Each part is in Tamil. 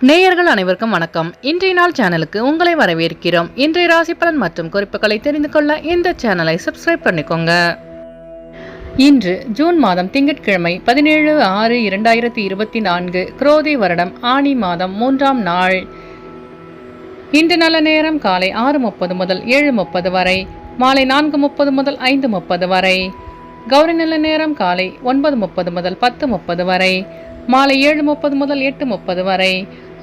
நேயர்கள் அனைவருக்கும் வணக்கம். இன்றைய நாள் சேனலுக்கு உங்களை வரவேற்கிறோம். இன்றைய ராசி பலன் மற்றும் குறிப்புகளை தெரிந்து கொள்ள இந்த சேனலை சப்ஸ்கிரைப் பண்ணிக்கோங்க. இன்று ஜூன் மாதம் திங்கட்கிழமை 17/6/2024 குரோதி வருடம் ஆனி மாதம் 3ஆம் நாள். இன்று நல்ல நேரம் காலை 6:30 முதல் 7:30 வரை, மாலை 4:30 முதல் 5:30 வரை. கௌரி நல்ல நேரம் காலை 9:30 முதல் 10:30 வரை, மாலை 7:30 முதல் 8:30 வரை.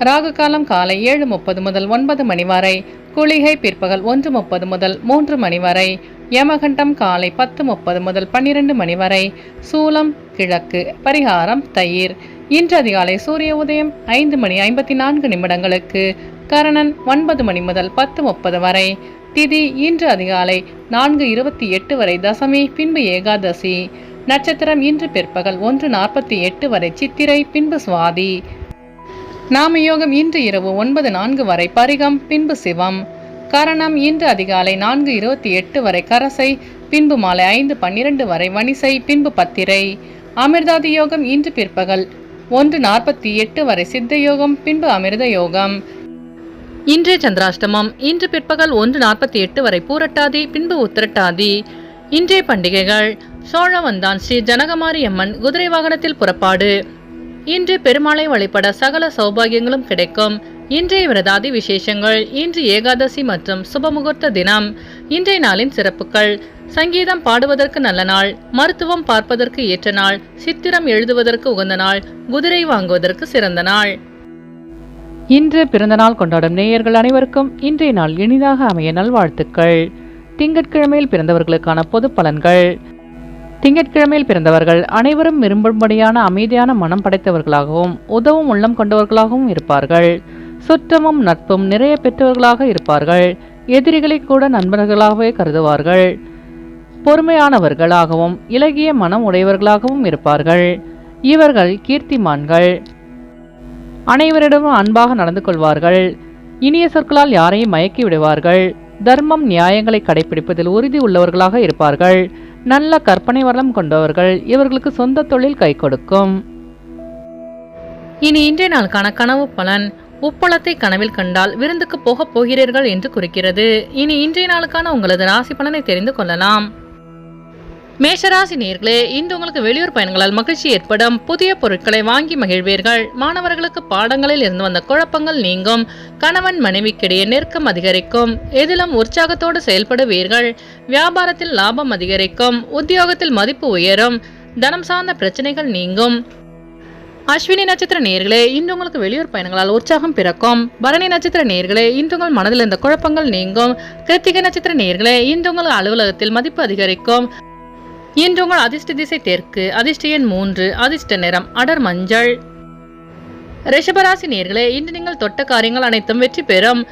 ராகு காலம் காலை 7:30 முதல் 9 மணி வரை. குளிகை பிற்பகல் 1:30 முதல் 3 மணி வரை. யமகண்டம் காலை 10:30 முதல் 12 மணி வரை. சூலம் கிழக்கு. பரிகாரம் தயிர். இன்று அதிகாலை சூரிய உதயம் 5:54 கரணன் 9 மணி முதல் 10:30 வரை. திதி இன்று அதிகாலை 4:28 வரை தசமி, பின்பு ஏகாதசி. நட்சத்திரம் இன்று பிற்பகல் 1:48 வரை சித்திரை, பின்பு சுவாதி. நாமயோகம் இன்று இரவு 9:04 வரை பரிகம், பின்பு சிவம். கரணம் இன்று அதிகாலை 4:28 வரை கரசை, பின்பு மாலை 5:12 வரை வணிசை, பின்பு பத்திரை. அமிர்தாதி யோகம் இன்று பிற்பகல் 1:48 வரை சித்த யோகம், பின்பு அமிர்த யோகம். இன்றைய சந்திராஷ்டமம் இன்று பிற்பகல் 1:48 வரை பூரட்டாதி, பின்பு உத்திரட்டாதி. இன்றைய பண்டிகைகள்: சோழவந்தான் ஸ்ரீ ஜனகமாரி அம்மன் குதிரை வாகனத்தில் புறப்பாடு. இன்று பெருமாளை வழிபட சகல சௌபாகியங்களும் கிடைக்கும். இன்றைய விரதாதி விசேஷங்கள்: இன்று ஏகாதசி மற்றும் சுபமுகூர்த்த தினம். இன்றைய நாளின் சிறப்புகள்: சங்கீதம் பாடுவதற்கு நல்ல நாள், மருத்துவம் பார்ப்பதற்கு ஏற்ற நாள், சித்திரம் எழுதுவதற்கு உகந்த நாள், குதிரை வாங்குவதற்கு சிறந்த நாள். இன்று பிறந்த நாள் கொண்டாடும் நேயர்கள் அனைவருக்கும் இன்றைய நாள் இனிதாக அமைய நல்வாழ்த்துக்கள். திங்கட்கிழமையில் பிறந்தவர்களுக்கான பொது பலன்கள். திங்கட்கிழமையில் பிறந்தவர்கள் அனைவரும் விரும்பும்படியான அமைதியான மனம் படைத்தவர்களாகவும் உதவும் உள்ளம் கொண்டவர்களாகவும் இருப்பார்கள். சுற்றமும் நட்பும் நிறைய பெற்றவர்களாக இருப்பார்கள். எதிரிகளை கூட நண்பர்களாகவே கருதுவார்கள். பொறுமையானவர்களாகவும் இலகிய மனம் உடையவர்களாகவும் இருப்பார்கள். இவர்கள் கீர்த்திமான்கள். அனைவரிடமும் அன்பாக நடந்து கொள்வார்கள். இனிய சொற்களால் யாரையும் மயக்கி விடுவார்கள். தர்மம் நியாயங்களை கடைபிடிப்பதில் உறுதி உள்ளவர்களாக இருப்பார்கள். நல்ல கற்பனை வளம் கொண்டவர்கள். இவர்களுக்கு சொந்த தொழில் கை கொடுக்கும். இனி இன்றைய நாளுக்கான கனவு பலன். உப்பளத்தை கனவில் கண்டால் விருந்துக்கு போக போகிறீர்கள் என்று குறிக்கிறது. இனி இன்றைய நாளுக்கான உங்களது ராசி பலனை தெரிந்து கொள்ளலாம். மேஷராசி நேயர்களே, இன்று உங்களுக்கு வெளியூர் பயணங்களால் மகிழ்ச்சி ஏற்படும். புதிய பொருட்களை வாங்கி மகிழ்வீர்கள். மாணவர்களுக்கு பாடங்களில் இருந்து வந்த குழப்பங்கள் நீங்கும். கணவன் மனைவிக்கிடையே நெருக்கம் அதிகரிக்கும். எதிலும் உற்சாகத்தோடு செயல்படுவீர்கள். வியாபாரத்தில் லாபம் அதிகரிக்கும். உத்தியோகத்தில் மதிப்பு உயரும். தனம் சார்ந்த பிரச்சனைகள் நீங்கும். அஸ்வினி நட்சத்திர நேயர்களே, இன்று உங்களுக்கு வெளியூர் பயணங்களால் உற்சாகம் பிறக்கும். பரணி நட்சத்திர நேயர்களே, இன்று உங்கள் மனதில் இருந்த குழப்பங்கள் நீங்கும். கிருத்திகை நட்சத்திர நேயர்களே, இன்று உங்கள் அலுவலகத்தில் மதிப்பு அதிகரிக்கும். இன்று உங்கள் அதிர்ஷ்ட திசை தெற்கு. அதிர்ஷ்ட எண் 3. அதிர்ஷ்ட நிறம் அடர் மஞ்சள். ரிஷபராசி நேயர்களே, இன்று நீங்கள் தொட்ட காரியங்கள் அனைத்தும் வெற்றி பெறும்.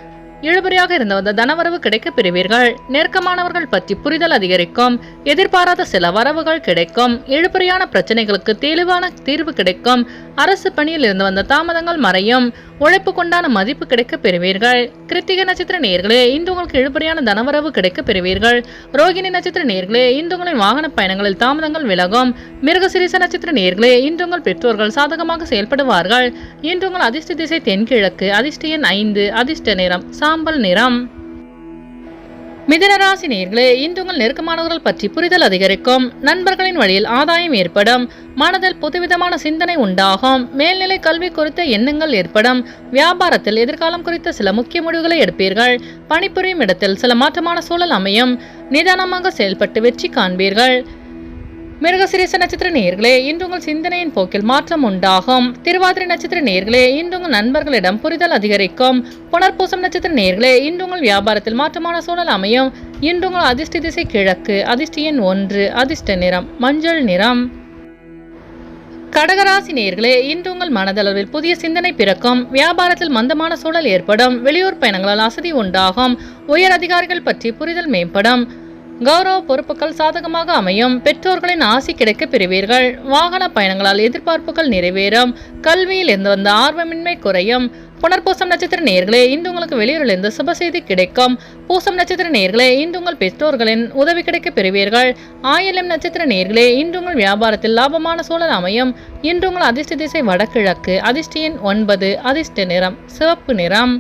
இழுபறியாக இருந்த வந்த தனவரவு கிடைக்க பெறுவீர்கள். நெருக்கமானவர்கள் பற்றி புரிதல் அதிகரிக்கும். எதிர்பாராத சில வரவுகள் கிடைக்கும். இழுபறியான பிரச்சனைகளுக்கு தெளிவான தீர்வு கிடைக்கும். அரசு பணியில் இருந்து வந்த தாமதங்கள் மறையும். உழைப்பு கொண்டான மதிப்பு கிடைக்க பெறுவீர்கள். கிருத்திகை நட்சத்திர நேயர்களே, இன்று உங்களுக்கு இழுபறியான தனவரவு கிடைக்க பெறுவீர்கள். ரோகிணி நட்சத்திர நேயர்களே, இன்று உங்களின் வாகன பயணங்களில் தாமதங்கள் விலகும். மிருகசிரீச நட்சத்திர நேயர்களே, இன்று உங்கள் பெற்றோர்கள் சாதகமாக செயல்படுவார்கள். இன்று உங்கள் அதிர்ஷ்ட திசை தென்கிழக்கு. அதிர்ஷ்ட எண் 5. அதிர்ஷ்ட நிறம் சாம்பல் நிறம். மிதுனராசி நேயர்களே, இன்று உங்கள் நெருக்கமானவர்கள் பற்றி புரிதல் அதிகரிக்கும். நண்பர்களின் வழியில் ஆதாயம் ஏற்படும். மனதில் புதுவிதமான சிந்தனை உண்டாகும். மேல்நிலை கல்வி குறித்த எண்ணங்கள் ஏற்படும். வியாபாரத்தில் எதிர்காலம் குறித்த சில முக்கிய முடிவுகளை எடுப்பீர்கள். பணிபுரியும் இடத்தில் சில மாற்றமான சூழல் அமையும். நிதானமாக செயல்பட்டு வெற்றி காண்பீர்கள். மிருகசிரீச நட்சத்திர நேயர்களே, இன்று உங்கள் சிந்தனையின் போக்கில் மாற்றம் உண்டாகும். திருவாதிரை நட்சத்திர நேயர்களே, இன்று உங்கள் நண்பர்களிடம் புரிதல் அதிகரிக்கும். புனர்பூசம் நட்சத்திர நேயர்களே, இன்று உங்கள் வியாபாரத்தில் மாற்றமான சூழல் அமையும். இன்று உங்கள் அதிர்ஷ்ட திசை கிழக்கு. அதிர்ஷ்ட எண் 1. அதிர்ஷ்ட நிறம் மஞ்சள் நிறம். கடகராசி நேயர்களே, இன்று உங்கள் மனதளவில் புதிய சிந்தனை பிறக்கும். வியாபாரத்தில் மந்தமான சூழல் ஏற்படும். வெளியூர் பயணங்களால் அசதி உண்டாகும். உயர் அதிகாரிகள் பற்றி புரிதல் மேம்படும். கௌரவ பொறுப்புகள் சாதகமாக அமையும். பெற்றோர்களின் ஆசி கிடைக்க பெறுவீர்கள். வாகன பயணங்களால் எதிர்பார்ப்புகள் நிறைவேறும். கல்வியில் இருந்து வந்த ஆர்வமின்மை குறையும். புனர்பூசம் நட்சத்திர நேயர்களே, இன்று உங்களுக்கு வெளியூரிலிருந்து சுப செய்தி கிடைக்கும். பூசம் நட்சத்திர நேயர்களே, இன்று உங்கள் பெற்றோர்களின் உதவி கிடைக்க பெறுவீர்கள். ஆயில்யம் நட்சத்திர நேயர்களே, இன்று உங்கள் வியாபாரத்தில் லாபமான சூழல் அமையும். இன்று உங்கள் அதிர்ஷ்ட திசை வடகிழக்கு. அதிர்ஷ்ட எண் 9. அதிர்ஷ்ட நிறம் சிவப்பு நிறம்.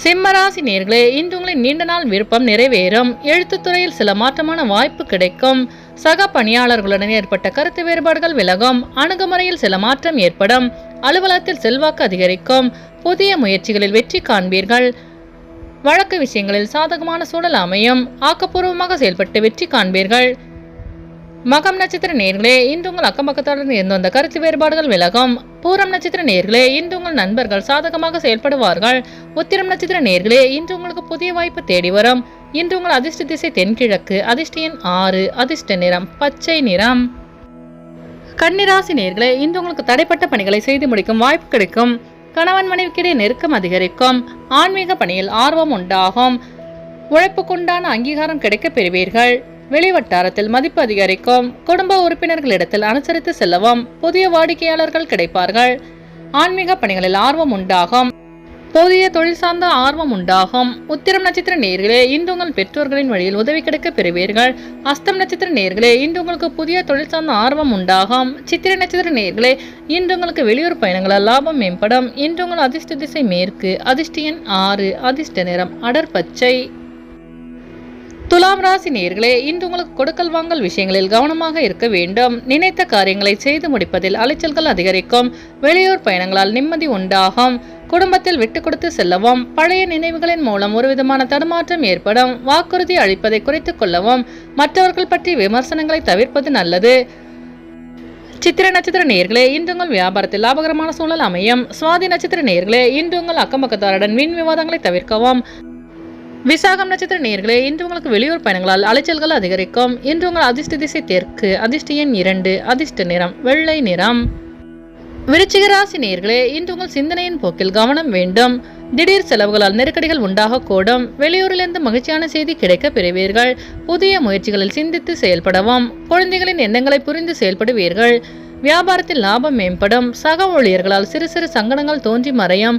சிம்மராசி நேயர்களே, இன்று உங்களின் நீண்ட நாள் விருப்பம் நிறைவேறும். எழுத்துத்துறையில் சில மாற்றமான வாய்ப்பு கிடைக்கும். சக பணியாளர்களுடன் ஏற்பட்ட கருத்து வேறுபாடுகள் விலகும். அணுகுமுறையில் சில மாற்றம் ஏற்படும். அலுவலகத்தில் செல்வாக்கு அதிகரிக்கும். புதிய முயற்சிகளில் வெற்றி காண்பீர்கள். வழக்கு விஷயங்களில் சாதகமான சூழல் அமையும். ஆக்கப்பூர்வமாக செயல்பட்டு வெற்றி காண்பீர்கள். மகம் நட்சத்திர நேயர்களே, இன்று உங்கள் அக்கம் பக்கத்துடன் இருந்து வந்த கருத்து வேறுபாடுகள் விலகும். பூரம் நட்சத்திர நேயர்களே, இன்று உங்கள் நண்பர்கள் சாதகமாக செயல்படுவார்கள். உத்திரம் நட்சத்திர நேயர்களே, இன்று உங்களுக்கு புதிய வாய்ப்பு தேடி வரும். இன்று உங்கள் அதிர்ஷ்ட திசை தென்கிழக்கு. அதிர்ஷ்ட எண் 6. அதிர்ஷ்ட நிறம் பச்சை நிறம். கன்னிராசி நேயர்களே, இன்று உங்களுக்கு தடைப்பட்ட பணிகளை செய்து முடிக்கும் வாய்ப்பு கிடைக்கும். கணவன் மனைவிக்கிடையே நெருக்கம் அதிகரிக்கும். ஆன்மீக பணியில் ஆர்வம் உண்டாகும். உழைப்புக்குண்டான அங்கீகாரம் கிடைக்க பெறுவீர்கள். வெளிவட்டாரத்தில் மதிப்பு அதிகரிக்கும். குடும்ப உறுப்பினர்களிடத்தில் அனுசரித்து செல்லவும். புதிய வாடிக்கையாளர்கள் கிடைப்பார்கள். ஆன்மீக பணிகளில் ஆர்வம் உண்டாகும். புதிய தொழில் சார்ந்த ஆர்வம் உண்டாகும். உத்திரம் நட்சத்திர நேயர்களே, இன்று உங்கள் பெற்றோர்களின் வழியில் உதவி கிடைக்க பெறுவீர்கள். அஸ்தம் நட்சத்திர நேயர்களே, இன்று உங்களுக்கு புதிய தொழில் சார்ந்த ஆர்வம் உண்டாகும். சித்திரை நட்சத்திர நேயர்களே, இன்று உங்களுக்கு வெளியூர் பயணங்களால் லாபம் மேம்படும். இன்று உங்கள் அதிர்ஷ்ட திசை மேற்கு. அதிர்ஷ்ட எண் 6. அதிர்ஷ்ட நிறம் அடர் பச்சை. துலாம் ராசி நேயர்களே, இன்று உங்களுக்கு கொடுக்கல் வாங்கல் விஷயங்களில் கவனமாக இருக்க வேண்டும். நினைத்த காரியங்களை செய்து முடிப்பதில் அலைச்சல்கள் அதிகரிக்கும். வெளியூர் பயணங்களால் நிம்மதி உண்டாகும். குடும்பத்தில் விட்டு கொடுத்து செல்லவும். பழைய நினைவுகளின் மூலம் ஒருவிதமான தடுமாற்றம் ஏற்படும். வாக்குறுதி அளிப்பதை குறைத்துக் கொள்ளவும். மற்றவர்கள் பற்றி விமர்சனங்களை தவிர்ப்பது நல்லது. சித்திர நட்சத்திர நேயர்களே, இன்று உங்கள் வியாபாரத்தில் லாபகரமான சூழல் அமையும். சுவாதி நட்சத்திர நேயர்களே, இன்று உங்கள் அக்கம்பக்கத்தாருடன் வீண் விவாதங்களை தவிர்க்கவும். விசாகம் நட்சத்திர நேயர்களே, இன்று உங்களுக்கு வெளியூர் பயணங்களால் அலைச்சல்கள் அதிகரிக்கும். இன்று உங்கள் அதிர்ஷ்ட திசை தெற்கு. அதிர்ஷ்ட எண் 2. அதிர்ஷ்ட நிறம் வெள்ளை நிறம். விருச்சிக ராசி நேயர்களே, இன்று உங்கள் சிந்தனையின் போக்கில் கவனம் வேண்டும். திடீர் செலவுகளால் நெருக்கடிகள் உண்டாகக்கூடும். வெளியூரிலிருந்து மகிழ்ச்சியான செய்தி கிடைக்க பெறுவீர்கள். புதிய முயற்சிகளில் சிந்தித்து செயல்படவும். குழந்தைகளின் எண்ணங்களை புரிந்து செயல்படுவீர்கள். வியாபாரத்தில் லாபம் மேம்படும். சக ஊழியர்களால் சிறு சிறு சங்கடங்கள் தோன்றி மறையும்.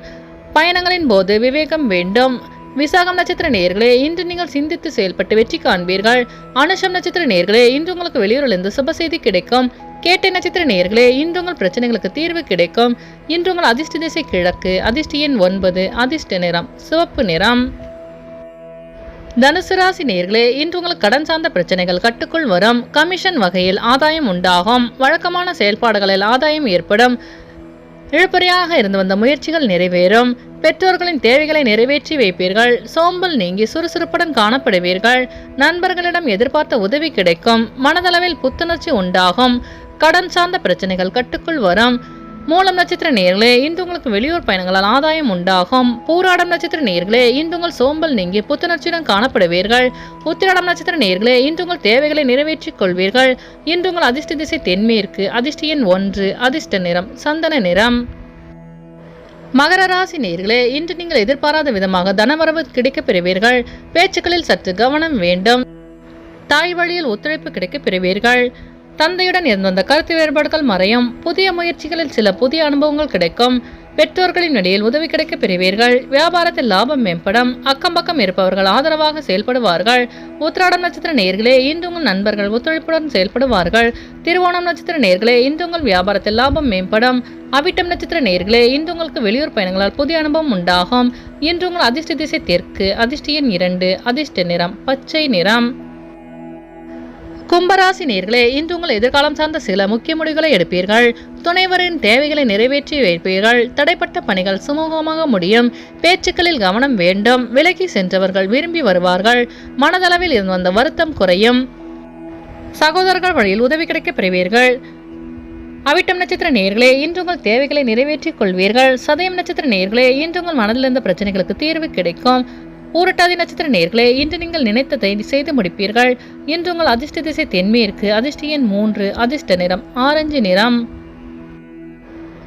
பயணங்களின் போது விவேகம் வேண்டும். விசாகம் நட்சத்திர நேயர்களே, இன்று நீங்கள் சிந்தித்து செயல்பட்டு வெற்றி காண்பீர்கள். அனுஷம் நட்சத்திர நேயர்களே, இன்று உங்களுக்கு வெளியூரிலிருந்து சுப செய்தி கிடைக்கும். கேட்டை நட்சத்திர நேயர்களே, இன்று உங்கள் பிரச்சனைகளுக்கு தீர்வு கிடைக்கும். இன்று உங்கள் அதிர்ஷ்ட திசை கிழக்கு. அதிர்ஷ்ட எண் 9. அதிர்ஷ்ட நிறம் சிவப்பு நிறம். தனுசு ராசி நேயர்களே, இன்று உங்களுக்கு கடன் சார்ந்த பிரச்சனைகள் கட்டுக்குள் வரும். கமிஷன் வகையில் ஆதாயம் உண்டாகும். வழக்கமான செயல்பாடுகளில் ஆதாயம் ஏற்படும். இழுபறியாக இருந்து வந்த முயற்சிகள் நிறைவேறும். பெற்றோர்களின் தேவைகளை நிறைவேற்றி வைப்பீர்கள். சோம்பல் நீங்கி சுறுசுறுப்புடன் காணப்படுவீர்கள். நண்பர்களிடம் எதிர்பார்த்த உதவி கிடைக்கும். மனதளவில் புத்துணர்ச்சி உண்டாகும். கடன் சார்ந்த பிரச்சனைகள் கட்டுக்குள் வரும். மூலம் நட்சத்திர நேயர்களே, இன்று உங்களுக்கு வெளியூர் பயணங்களால் ஆதாயம் உண்டாகும். பூராடம் நட்சத்திர நேயர்களே, இன்று உங்கள் சோம்பல் நீங்கி புத்துணர்ச்சியுடன் காணப்படுவீர்கள். உத்திராடம் நட்சத்திர நேயர்களே, இன்று உங்கள் தேவைகளை நிறைவேற்றிக் கொள்வீர்கள். இன்று உங்கள் அதிர்ஷ்ட திசை தென்மேற்கு. அதிர்ஷ்ட எண் 1. அதிர்ஷ்ட நிறம் சந்தன நிறம். மகர ராசி நேயர்களே, இன்று நீங்கள் எதிர்பாராத விதமாக தனவரவு கிடைக்க பெறுவீர்கள். பேச்சுக்களில் சற்று கவனம் வேண்டும். தாய் வழியில் ஒத்துழைப்பு கிடைக்க பெறுவீர்கள். தந்தையுடன் இருந்து வந்த கருத்து வேறுபாடுகள் மறையும். புதிய முயற்சிகளில் சில புதிய அனுபவங்கள் கிடைக்கும். பெற்றோர்களின் இடையில் உதவி கிடைக்க பெறுவீர்கள். வியாபாரத்தில் லாபம் மேம்படும். அக்கம் பக்கம் இருப்பவர்கள் ஆதரவாக செயல்படுவார்கள். உத்திராடம் நட்சத்திர நேயர்களே, இன்று உங்கள் நண்பர்கள் ஒத்துழைப்புடன் செயல்படுவார்கள். திருவோணம் நட்சத்திர நேயர்களே, இன்று உங்கள் வியாபாரத்தில் லாபம் மேம்படும். அவிட்டம் நட்சத்திர நேயர்களே, இன்று உங்களுக்கு வெளியூர் பயணங்களால் புதிய அனுபவம் உண்டாகும். இன்று உங்கள் அதிர்ஷ்ட திசை தெற்கு. அதிர்ஷ்ட எண் 2. அதிர்ஷ்ட நிறம் பச்சை நிறம். கும்பராசி நேயர்களே, இன்று உங்கள் எதிர்காலம் சார்ந்த சில முக்கிய முடிவுகளை எடுப்பீர்கள். துணைவரின் தேவைகளை நிறைவேற்றி வைப்பீர்கள். தடைப்பட்ட பணிகள் சுமூகமாக முடியும். பேச்சுக்களில் கவனம் வேண்டும். விலகி சென்றவர்கள் விரும்பி வருவார்கள். மனதளவில் இருந்து வந்த வருத்தம் குறையும். சகோதரர்கள் வழியில் உதவி கிடைக்க பெறுவீர்கள். அவிட்டம் நட்சத்திர நேயர்களே, இன்று உங்கள் தேவைகளை நிறைவேற்றிக் கொள்வீர்கள். சதயம் நட்சத்திர நேயர்களே, இன்று உங்கள் மனதில் இருந்த பிரச்சனைகளுக்கு தீர்வு கிடைக்கும். பூரட்டாதி நட்சத்திர நேயர்களே, இன்று நீங்கள் நினைத்ததை செய்து முடிப்பீர்கள். இன்று உங்கள் அதிர்ஷ்ட திசை தென்மேற்கு. அதிர்ஷ்ட எண் 3. அதிர்ஷ்ட நிறம் ஆரஞ்சு நிறம்.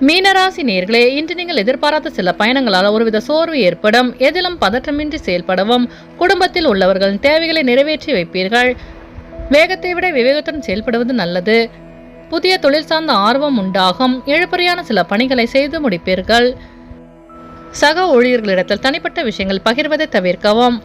மீனராசி நேயர்களே, இன்று நீங்கள் எதிர்பாராத சில பயணங்களால் ஒருவித சோர்வு ஏற்படும். எதிலும் பதற்றமின்றி செயல்படவும். குடும்பத்தில் உள்ளவர்களின் தேவைகளை நிறைவேற்றி வைப்பீர்கள். வேகத்தை விட விவேகத்துடன் செயல்படுவது நல்லது. புதிய தொழில் சார்ந்த ஆர்வம் உண்டாகும். இழுபறியான சில பணிகளை செய்து முடிப்பீர்கள். சக ஊழியர்களிடத்தில் தனிப்பட்ட விஷயங்கள் பகிர்வதை தவிர்க்கவும்.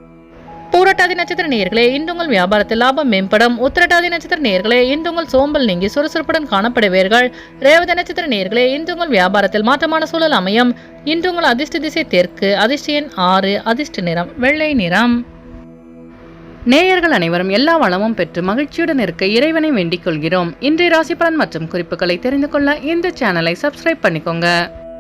பூரட்டாதி நட்சத்திர நேயர்களே, இன்று உங்கள் வியாபாரத்தில் லாபம் மேம்படும். உத்திரட்டாதி நட்சத்திர நேயர்களே, இன்று உங்கள் சோம்பல் நீங்கி சுறுசுறுப்புடன் காணப்படுவீர்கள். ரேவதி நட்சத்திர நேயர்களே, இன்று உங்கள் வியாபாரத்தில் மாற்றமான சூழல் அமையும். இன்று உங்கள் அதிர்ஷ்ட திசை தெற்கு, அதிர்ஷ்ட எண் 6, அதிர்ஷ்ட நிறம் வெள்ளை நிறம். நேயர்கள் அனைவரும் எல்லா வளமும் பெற்று மகிழ்ச்சியுடன் இருக்க இறைவனை வேண்டிக் கொள்கிறோம். இன்றைய ராசி பலன் மற்றும் குறிப்புகளை தெரிந்து கொள்ள இந்த சேனலை சப்ஸ்கிரைப் பண்ணிக்கோங்க.